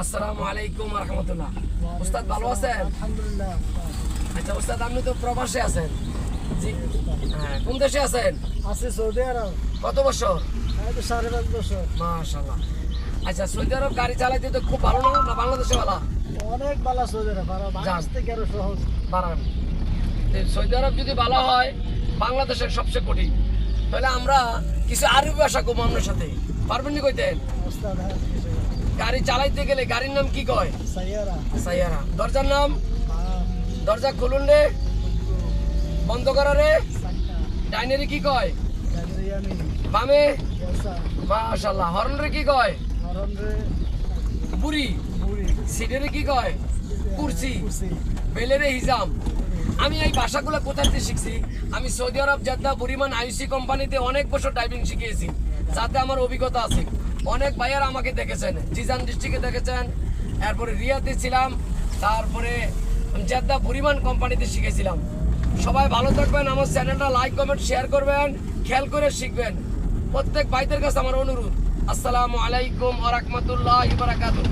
আসসালামু আলাইকুম ওয়া রাহমাতুল্লাহ। উস্তাদ ভালো আছেন? আলহামদুলিল্লাহ। আচ্ছা উস্তাদ, আপনি তো প্রবাসে আছেন। জি, হ্যাঁ, কোন দেশে আছেন? আছি সৌদি আরব। কত বছর? এই তো 5.5 বছর। মাশাআল্লাহ। আচ্ছা, সৌদি আরব গাড়ি চালাইতে তো খুব ভালো না বাংলাদেশে ভালো? অনেক ভালো সৌদি আরব, আর বাংলাদেশ থেকে আরো সহজ। বাড়ান। সৌদি আরব যদি ভালো হয়, বাংলাদেশের সবচেয়ে কঠিন। তাহলে আমরা কিছু আরবি ভাষা কম আপনার সাথে পারবেন নি কইতেন? উস্তাদ, হ্যাঁ, কিছু গাড়ি চালাইতে গেলে গাড়ির নাম কি কয়? সাইয়ারা। সাইয়ারা। দরজার নাম? হ্যাঁ, দরজা খুলুন রে, বন্ধ করা রে। সাক্কা, ডাইনারি কি কয়? জাগরিয়ানি, বামে? জলসা, মাশাআল্লাহ। হরন রে কি কয়? হরন রে, বুড়ি। বুড়ি, সিটেরে কি কয়? কুরসি। কুরসি। বেলেরে হিজাম। আমি এই ভাষাগুলো কোথায় থেকে শিখছি? আমি সৌদি আরব জেদ্দা বুরিমান আইসি কোম্পানিতে অনেক বছর ড্রাইভিং শিখিয়েছি, যাতে আমার অভিজ্ঞতা আছে। অনেক ভাইয়ারা আমাকে দেখেছেন, জিজান ডিস্ট্রিক্টে দেখেছেন, এরপরে রিয়াতে ছিলাম, তারপরে জেদ্দা বুরিমান কোম্পানিতে শিখেছিলাম। সবাই ভালো থাকবেন, আমার চ্যানেলটা লাইক কমেন্ট শেয়ার করবেন, খেয়াল করে শিখবেন। প্রত্যেক ভাইদের কাছে আমার অনুরোধ। আসসালামু আলাইকুম ওয়া রাহমাতুল্লাহি ওয়া বারাকাতুহু।